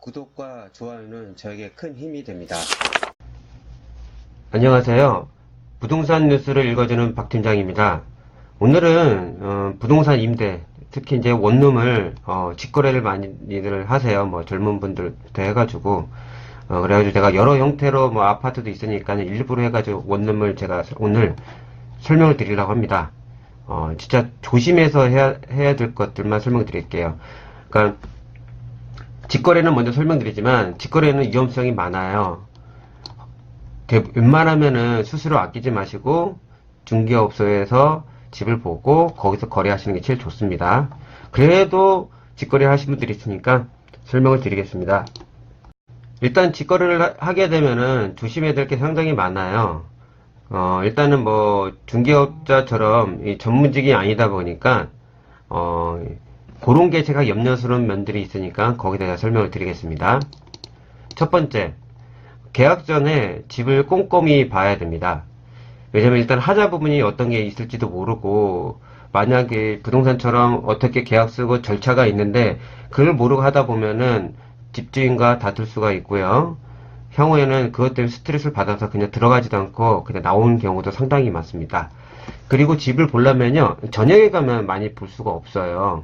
구독과 좋아요는 저에게 큰 힘이 됩니다. 안녕하세요. 부동산 뉴스를 읽어주는 박 팀장입니다. 오늘은 부동산 임대, 특히 이제 원룸을 직거래를 많이들 하세요. 뭐 젊은 분들부터 해가지고 그래가지고 제가 여러 형태로 뭐 아파트도 있으니까 일부러 해가지고 원룸을 제가 오늘 설명을 드리려고 합니다. 진짜 조심해서 해야 될 것들만 설명드릴게요. 그러니까 직거래는 먼저 설명드리지만 직거래는 위험성이 많아요. 웬만하면은 수수료 아끼지 마시고 중개업소에서 집을 보고 거기서 거래하시는 게 제일 좋습니다. 그래도 직거래 하신 분들이 있으니까 설명을 드리겠습니다. 일단 직거래를 하게 되면은 조심해야 될 게 상당히 많아요. 일단은 뭐 중개업자처럼 전문직이 아니다 보니까 그런 게 제가 염려스러운 면들이 있으니까 거기에 대해서 설명을 드리겠습니다. 첫 번째, 계약 전에 집을 꼼꼼히 봐야 됩니다. 왜냐면 일단 하자 부분이 어떤 게 있을지도 모르고 만약에 부동산처럼 어떻게 계약 쓰고 절차가 있는데 그걸 모르고 하다 보면은 집주인과 다툴 수가 있고요. 향후에는 그것 때문에 스트레스를 받아서 그냥 들어가지도 않고 그냥 나오는 경우도 상당히 많습니다. 그리고 집을 보려면요, 저녁에 가면 많이 볼 수가 없어요.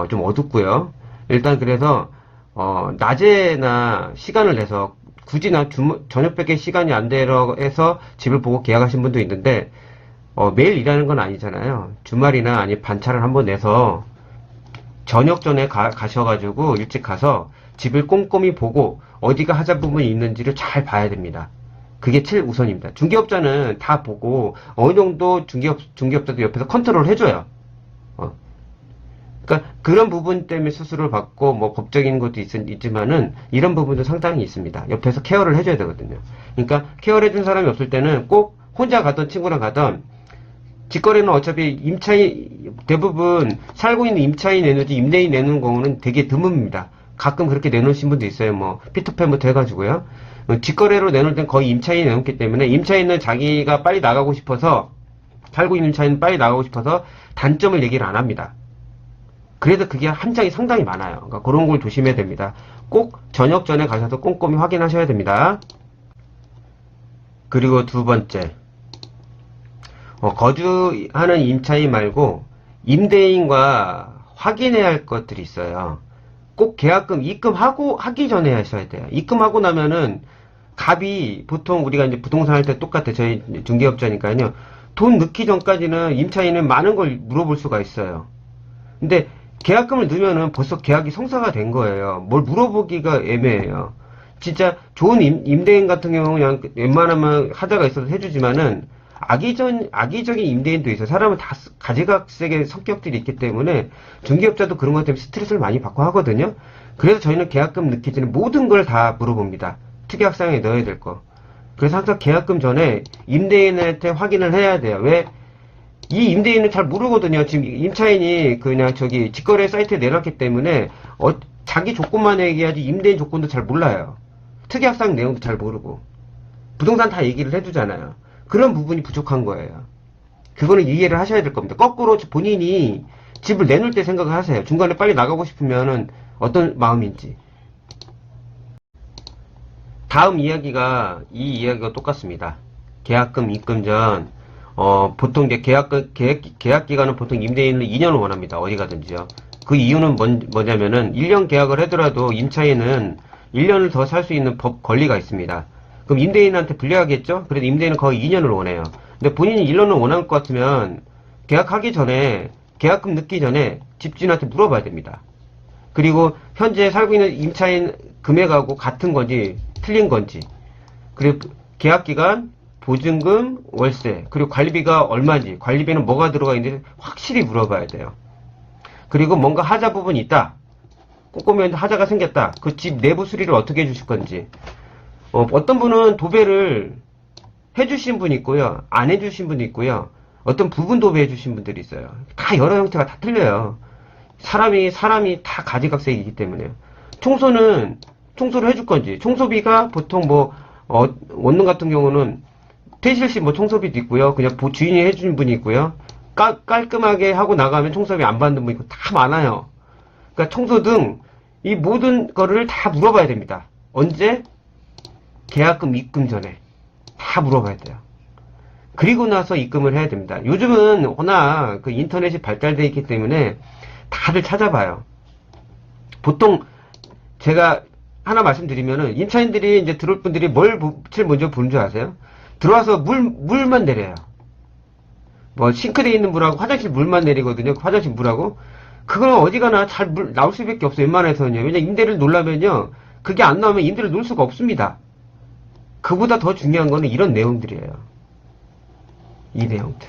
좀 어둡고요. 일단 그래서 낮에나 시간을 내서 굳이 저녁밖에 시간이 안 되러 해서 집을 보고 계약하신 분도 있는데 매일 일하는 건 아니잖아요. 주말이나 아니 반차를 한번 내서 저녁 전에 가셔가지고 일찍 가서 집을 꼼꼼히 보고 어디가 하자 부분이 있는지를 잘 봐야 됩니다. 그게 제일 우선입니다. 중개업자는 다 보고 어느 정도 중개업자도 옆에서 컨트롤 해줘요. 그러니까 그런 부분 때문에 수수료를 받고 뭐 법적인 것도 있지만은 이런 부분도 상당히 있습니다. 옆에서 케어를 해줘야 되거든요. 그러니까 케어를 해준 사람이 없을 때는 꼭 혼자 가던 친구랑 가던, 직거래는 어차피 임차인 대부분 살고 있는 임차인 내놓지 임대인 내놓는 경우는 되게 드뭅니다. 가끔 그렇게 내놓으신 분도 있어요. 뭐 피터팬부터 해가지고요. 직거래로 내놓을 땐 거의 임차인이 내놓기 때문에 임차인은 자기가 빨리 나가고 싶어서, 살고 있는 임차인은 빨리 나가고 싶어서 단점을 얘기를 안 합니다. 그래도 그게 한 장이 상당히 많아요. 그러니까 그런 걸 조심해야 됩니다. 꼭 저녁 전에 가셔서 꼼꼼히 확인하셔야 됩니다. 그리고 두 번째, 거주하는 임차인 말고 임대인과 확인해야 할 것들이 있어요. 꼭 계약금 하기 전에 하셔야 돼요. 입금하고 나면은 갑이, 보통 우리가 이제 부동산 할 때 똑같아. 저희 중개업자니까요. 돈 넣기 전까지는 임차인은 많은 걸 물어볼 수가 있어요. 근데 계약금을 넣으면은 벌써 계약이 성사가 된 거예요. 뭘 물어보기가 애매해요. 진짜 좋은 임대인 같은 경우는 그냥 웬만하면 하자가 있어서 해주지만은 악의적인 임대인도 있어요. 사람은 다 가지각색의 성격들이 있기 때문에 중개업자도 그런 것 때문에 스트레스를 많이 받고 하거든요. 그래서 저희는 계약금 넣기 전에 모든 걸 다 물어봅니다. 특약사항에 넣어야 될 거. 그래서 항상 계약금 전에 임대인한테 확인을 해야 돼요. 왜? 이 임대인은 잘 모르거든요. 지금 임차인이 그냥 저기 직거래 사이트에 내놨기 때문에 자기 조건만 얘기하지 임대인 조건도 잘 몰라요. 특약사항 내용도 잘 모르고 부동산 다 얘기를 해주잖아요. 그런 부분이 부족한 거예요. 그거는 이해를 하셔야 될 겁니다. 거꾸로 본인이 집을 내놓을 때 생각을 하세요. 중간에 빨리 나가고 싶으면은 어떤 마음인지. 다음 이야기가 이 이야기가 똑같습니다. 계약금 입금 전 보통 이제 계약 기간은 보통 임대인은 2년을 원합니다. 어디 가든지요. 그 이유는 뭐냐면은 1년 계약을 하더라도 임차인은 1년을 더 살 수 있는 법 권리가 있습니다. 그럼 임대인한테 불리하겠죠? 그래도 임대인은 거의 2년을 원해요. 근데 본인이 1년을 원할 것 같으면 계약하기 전에, 계약금 넣기 전에 집주인한테 물어봐야 됩니다. 그리고 현재 살고 있는 임차인 금액하고 같은 건지 틀린 건지, 그리고 계약기간, 보증금, 월세, 그리고 관리비가 얼마인지, 관리비는 뭐가 들어가 있는지 확실히 물어봐야 돼요. 그리고 뭔가 하자 부분이 있다. 꼼꼼히 하자가 생겼다. 그 집 내부 수리를 어떻게 해주실 건지. 어떤 분은 도배를 해주신 분이 있고요. 안 해주신 분이 있고요. 어떤 부분 도배 해주신 분들이 있어요. 다 여러 형태가 다 틀려요. 사람이 다 가지각색이기 때문에요. 청소를 해줄 건지, 청소비가 보통 원룸 같은 경우는 퇴실시 청소비도 있고요. 그냥 주인이 해주는 분이 있고요. 깔끔하게 하고 나가면 청소비 안 받는 분이 있고 다 많아요. 그러니까 청소 등 이 모든 거를 다 물어봐야 됩니다. 언제? 계약금 입금 전에 다 물어봐야 돼요. 그리고 나서 입금을 해야 됩니다. 요즘은 워낙 그 인터넷이 발달되어 있기 때문에 다들 찾아봐요. 보통 제가 하나 말씀드리면은 임차인들이 이제 들어올 분들이 뭘 제일 먼저 보는 줄 아세요? 들어와서 물만 내려요. 뭐 싱크대에 있는 물하고 화장실 물만 내리거든요. 화장실 물하고. 그건 어디가나 잘 나올 수밖에 없어요. 웬만해서는요. 왜냐 임대를 놓으려면요. 그게 안 나오면 임대를 놓을 수가 없습니다. 그보다 더 중요한 거는 이런 내용들이에요. 이 내용들.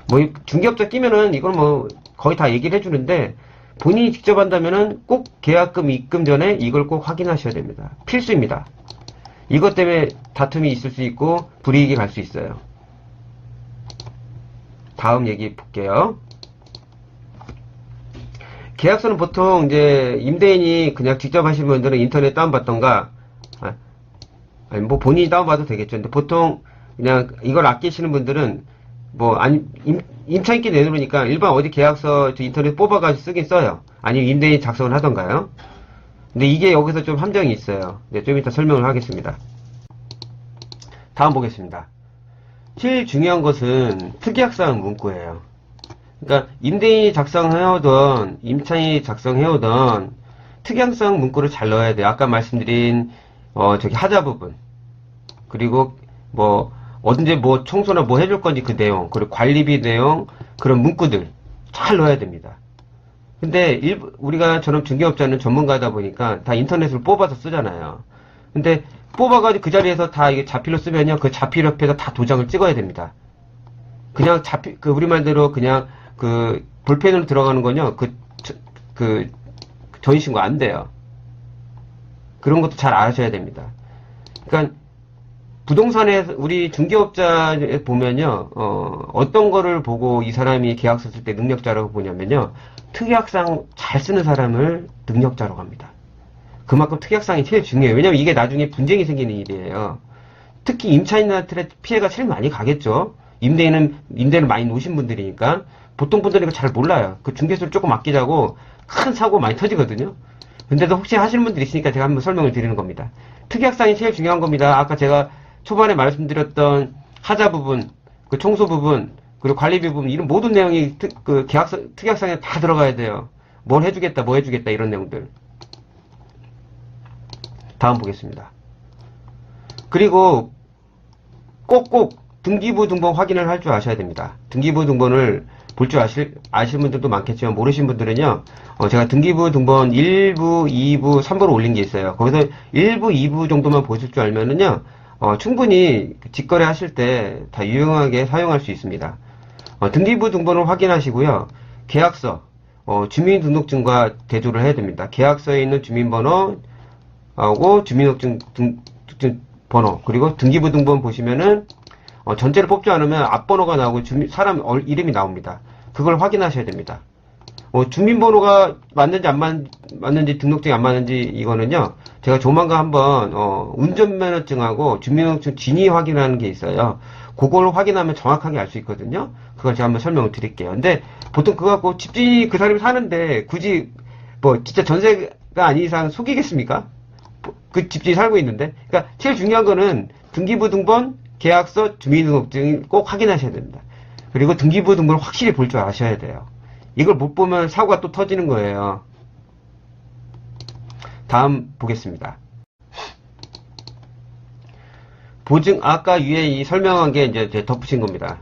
뭐 중개업자 끼면은 이걸 뭐 거의 다 얘기를 해주는데 본인이 직접 한다면은 꼭 계약금 입금 전에 이걸 꼭 확인하셔야 됩니다. 필수입니다. 이것 때문에 다툼이 있을 수 있고 불이익이 갈 수 있어요. 다음 얘기 볼게요. 계약서는 보통 이제 임대인이 그냥 직접 하시는 분들은 인터넷 다운받던가 아니 뭐 본인이 다운받아도 되겠죠. 근데 보통 그냥 이걸 아끼시는 분들은 뭐 아니 임차인께 내놓으니까 일반 어디 계약서 인터넷 뽑아가지고 쓰긴 써요. 아니면 임대인 작성을 하던가요. 근데 이게 여기서 좀 함정이 있어요. 네, 좀 이따 설명을 하겠습니다. 다음 보겠습니다. 제일 중요한 것은 특약사항 문구예요. 그러니까 임대인이 작성해오던 임차인이 작성해오던 특약사항 문구를 잘 넣어야 돼요. 아까 말씀드린 저기 하자 부분 그리고 뭐 언제 뭐 청소나 뭐 해줄 건지 그 내용 그리고 관리비 내용 그런 문구들 잘 넣어야 됩니다. 근데 우리가 저런 중개업자는 전문가다 보니까 다 인터넷으로 뽑아서 쓰잖아요. 근데 뽑아가지고 그 자리에서 다 이게 자필로 쓰면요 그 자필 옆에서 다 도장을 찍어야 됩니다. 그냥 그 우리 말대로 그냥 그 볼펜으로 들어가는 건요 그 전신고 안 돼요. 그런 것도 잘 아셔야 됩니다. 그러니까 부동산에 우리 중개업자에 보면요 어떤 거를 보고 이 사람이 계약서 쓸 때 능력자라고 보냐면요 특약상 잘 쓰는 사람을 능력자라고 합니다. 그만큼 특약상이 제일 중요해요. 왜냐면 이게 나중에 분쟁이 생기는 일이에요. 특히 임차인한테 피해가 제일 많이 가겠죠. 임대는 많이 놓으신 분들이니까 보통 분들은 이거 잘 몰라요. 그 중개수를 조금 아끼자고 큰 사고 많이 터지거든요. 근데도 혹시 하시는 분들이 있으니까 제가 한번 설명을 드리는 겁니다. 특약상이 제일 중요한 겁니다. 아까 제가 초반에 말씀드렸던 하자 부분, 그 청소 부분, 그리고 관리비 부분 이런 모든 내용이 그 특약상에 다 들어가야 돼요. 뭘 해주겠다, 뭐 해주겠다 이런 내용들. 다음 보겠습니다. 그리고 꼭꼭 등기부 등본 확인을 할 줄 아셔야 됩니다. 등기부 등본을 볼 줄 아실 분들도 많겠지만 모르신 분들은요 제가 등기부 등본 1부, 2부, 3부로 올린 게 있어요. 거기서 1부, 2부 정도만 보실 줄 알면은요 충분히 직거래 하실 때 다 유용하게 사용할 수 있습니다. 등기부 등본을 확인하시고요. 계약서, 주민등록증과 대조를 해야 됩니다. 계약서에 있는 주민번호하고 주민등록증 번호 그리고 등기부 등본 보시면은 전체를 뽑지 않으면 앞번호가 나오고 사람 이름이 나옵니다. 그걸 확인하셔야 됩니다. 주민번호가 맞는지 안 맞는지 등록증이 안 맞는지 이거는요 제가 조만간 한번 운전면허증하고 주민등록증 진위 확인하는 게 있어요. 그걸 확인하면 정확하게 알 수 있거든요. 그걸 제가 한번 설명을 드릴게요. 근데 보통 그거 갖고 집주인이 그 사람이 사는데 굳이 뭐 진짜 전세가 아닌 이상 속이겠습니까? 그 집주인이 살고 있는데. 그러니까 제일 중요한 거는 등기부 등본, 계약서, 주민등록증 꼭 확인하셔야 됩니다. 그리고 등기부 등본을 확실히 볼 줄 아셔야 돼요. 이걸 못 보면 사고가 또 터지는 거예요. 다음 보겠습니다. 보증, 아까 위에 이 설명한 게 이제 덧붙인 겁니다.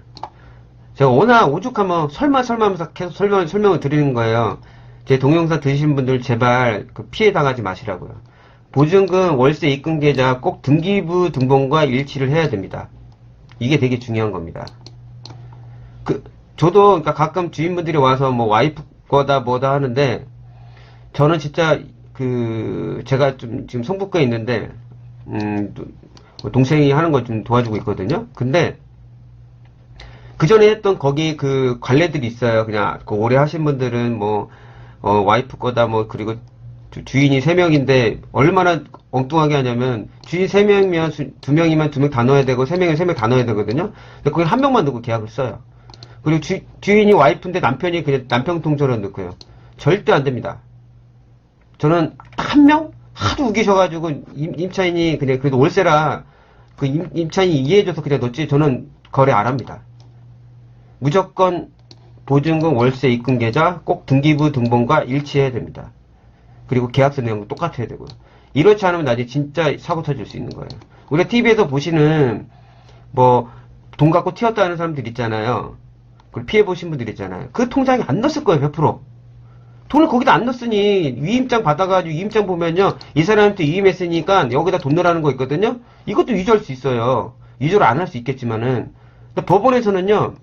제가 워낙 오죽하면 설마 하면서 계속 설명을 드리는 거예요. 제 동영상 들으시는 분들 제발 그 피해 당하지 마시라고요. 보증금, 월세 입금 계좌 꼭 등기부 등본과 일치를 해야 됩니다. 이게 되게 중요한 겁니다. 저도 그러니까 가끔 주인분들이 와서 뭐 와이프 거다 뭐다 하는데 저는 진짜 제가 좀 지금 성북구에 있는데 동생이 하는 걸 좀 도와주고 있거든요. 근데 그 전에 했던 거기 그 관례들이 있어요. 그냥 그 오래 하신 분들은 뭐 와이프 거다 뭐 그리고 주인이 3명인데 얼마나 엉뚱하게 하냐면 주인 3명이면 2명이면 2명 다 넣어야 되고 3명이면 3명 다 넣어야 되거든요. 근데 거기 한 명만 넣고 계약을 써요. 그리고 주인이 와이프인데 남편이 그냥 남편 통째로 넣고요. 절대 안 됩니다. 저는 한 명? 하도 우기셔가지고 임차인이 그냥 그래도 월세라 그 임차인이 이해해줘서 그냥 넣었지 저는 거래 안 합니다. 무조건 보증금, 월세, 입금 계좌 꼭 등기부 등본과 일치해야 됩니다. 그리고 계약서 내용도 똑같아야 되고요. 이렇지 않으면 나중에 진짜 사고 터질 수 있는 거예요. 우리가 TV에서 보시는 뭐 돈 갖고 튀었다 하는 사람들 있잖아요. 그걸 피해 보신 분들 있잖아요. 그 통장에 안 넣었을 거예요. 100%. 돈을 거기다 안 넣었으니 위임장 받아가지고 위임장 보면요. 이 사람한테 위임했으니까 여기다 돈 넣으라는 거 있거든요. 이것도 위조할 수 있어요. 위조를 안 할 수 있겠지만은 법원에서는요.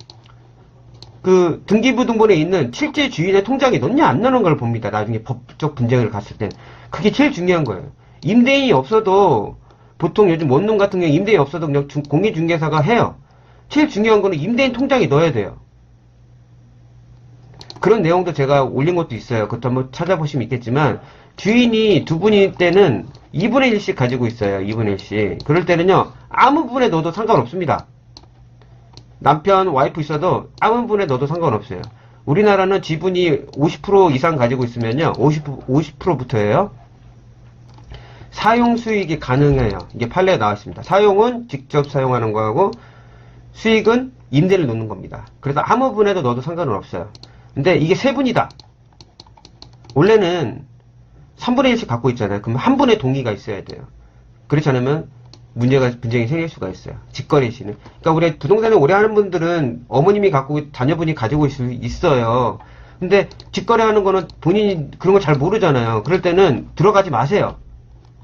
그 등기부 등본에 있는 실제 주인의 통장에 넣냐 안 넣는 걸 봅니다. 나중에 법적 분쟁을 갔을 땐. 그게 제일 중요한 거예요. 임대인이 없어도 보통 요즘 원룸 같은 경우 임대인이 없어도 그냥 공인중개사가 해요. 제일 중요한 거는 임대인 통장에 넣어야 돼요. 그런 내용도 제가 올린 것도 있어요. 그것도 한번 찾아보시면 있겠지만 주인이 두 분일 때는 2분의 1씩 가지고 있어요. 2분의 1씩. 그럴 때는요. 아무 분에 넣어도 상관없습니다. 남편, 와이프 있어도 아무 분에 넣어도 상관없어요. 우리나라는 지분이 50% 이상 가지고 있으면요. 50%부터예요. 사용 수익이 가능해요. 이게 판례에 나와 있습니다. 사용은 직접 사용하는 거하고 수익은 임대를 놓는 겁니다. 그래서 아무 분에도 넣어도 상관은 없어요. 근데 이게 세 분이다. 원래는 3분의 1씩 갖고 있잖아요. 그럼 한 분의 동의가 있어야 돼요. 그렇지 않으면 분쟁이 생길 수가 있어요. 직거래 시는. 그러니까 우리 부동산을 오래 하는 분들은 어머님이 갖고 자녀분이 가지고 있어요. 근데 직거래하는 거는 본인이 그런 거 잘 모르잖아요. 그럴 때는 들어가지 마세요.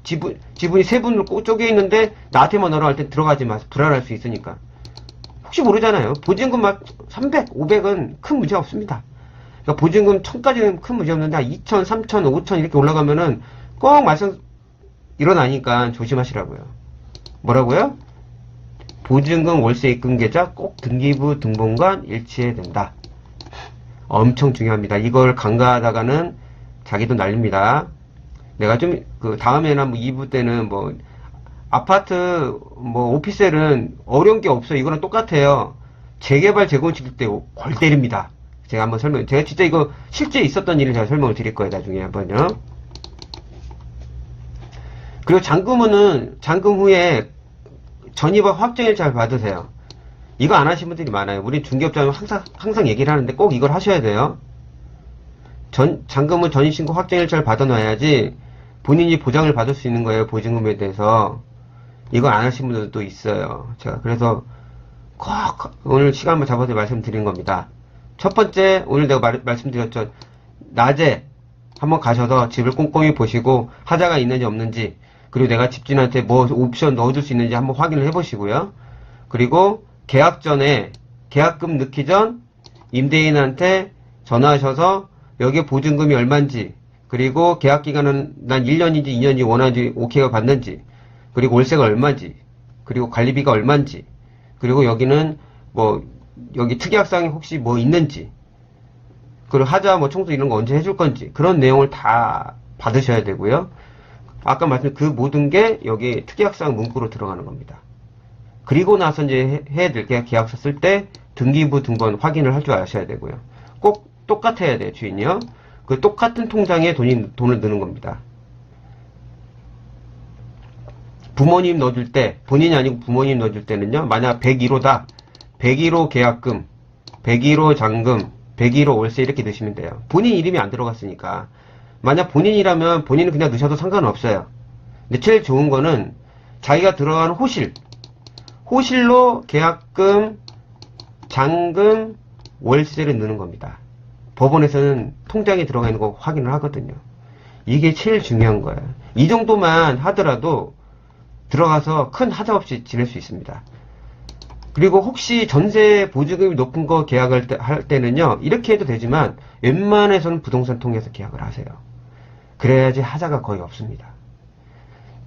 지분이 세 분으로 쪼개 있는데 나한테만 넣으라 할 때 들어가지 마세요. 불안할 수 있으니까. 혹시 모르잖아요. 보증금 막 300, 500은 큰 문제 없습니다. 그러니까 보증금 1000까지는 큰 문제 없는데 2000, 3000, 5000 이렇게 올라가면은 꼭 말썽 일어나니까 조심하시라고요. 뭐라고요? 보증금, 월세, 입금 계좌 꼭 등기부 등본과 일치해야 된다. 엄청 중요합니다. 이걸 간과하다가는 자기도 날립니다. 내가 좀 그 다음에나 뭐 2부 때는 뭐 아파트 뭐 오피스텔은 어려운 게 없어요. 이거랑 똑같아요. 재개발 재건축일 때 골 때립니다. 제가 한번 제가 진짜 이거 실제 있었던 일을 제가 설명을 드릴 거예요. 나중에 한번요. 그리고 잔금 후에 전입업 확정일 잘 받으세요. 이거 안 하신 분들이 많아요. 우리 중개업자는 항상 얘기를 하는데 꼭 이걸 하셔야 돼요. 잔금은 전입신고 확정일자를 받아놔야지 본인이 보장을 받을 수 있는 거예요. 보증금에 대해서. 이거 안 하신 분들도 있어요. 제가 그래서 꼭 오늘 시간 한번 잡아서 말씀드린 겁니다. 첫 번째, 오늘 내가 말씀드렸죠. 낮에 한번 가셔서 집을 꼼꼼히 보시고 하자가 있는지 없는지, 그리고 내가 집주인한테 뭐 옵션 넣어줄 수 있는지 한번 확인을 해보시고요. 그리고 계약 전에, 계약금 넣기 전 임대인한테 전화하셔서 여기에 보증금이 얼마인지, 그리고 계약 기간은 난 1년인지 2년인지 원하는지 오케이가 받는지, 그리고 월세가 얼마인지, 그리고 관리비가 얼마인지, 그리고 여기는 뭐 여기 특약사항이 혹시 뭐 있는지, 그리고 하자 뭐 청소 이런 거 언제 해줄 건지, 그런 내용을 다 받으셔야 되고요. 아까 말씀드린 그 모든 게 여기 특약사항 문구로 들어가는 겁니다. 그리고 나서 이제 해야 될 게 계약서 쓸 때 등기부 등본 확인을 할 줄 아셔야 되고요. 꼭 똑같아야 돼요, 주인이요. 그 똑같은 통장에 돈을 넣는 겁니다. 부모님 넣어줄 때, 본인이 아니고 부모님 넣어줄 때는요, 만약 101호다. 101호 계약금, 101호 잔금, 101호 월세 이렇게 넣으시면 돼요. 본인 이름이 안 들어갔으니까. 만약 본인이라면 본인은 그냥 넣으셔도 상관없어요. 근데 제일 좋은 거는 자기가 들어간 호실로 계약금, 잔금, 월세를 넣는 겁니다. 법원에서는 통장에 들어가 있는 거 확인을 하거든요. 이게 제일 중요한 거예요. 이 정도만 하더라도 들어가서 큰 하자 없이 지낼 수 있습니다. 그리고 혹시 전세 보증금이 높은 거 계약할 할 때는요, 이렇게 해도 되지만 웬만해서는 부동산 통해서 계약을 하세요. 그래야지 하자가 거의 없습니다.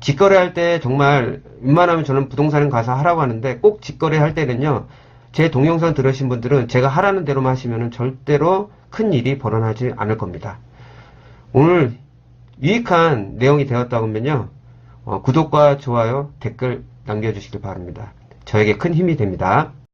직거래할 때 정말 웬만하면 저는 부동산에 가서 하라고 하는데, 꼭 직거래할 때는요, 제 동영상 들으신 분들은 제가 하라는 대로만 하시면 절대로 큰 일이 벌어나지 않을 겁니다. 오늘 유익한 내용이 되었다고 하면요, 구독과 좋아요, 댓글 남겨주시기 바랍니다. 저에게 큰 힘이 됩니다.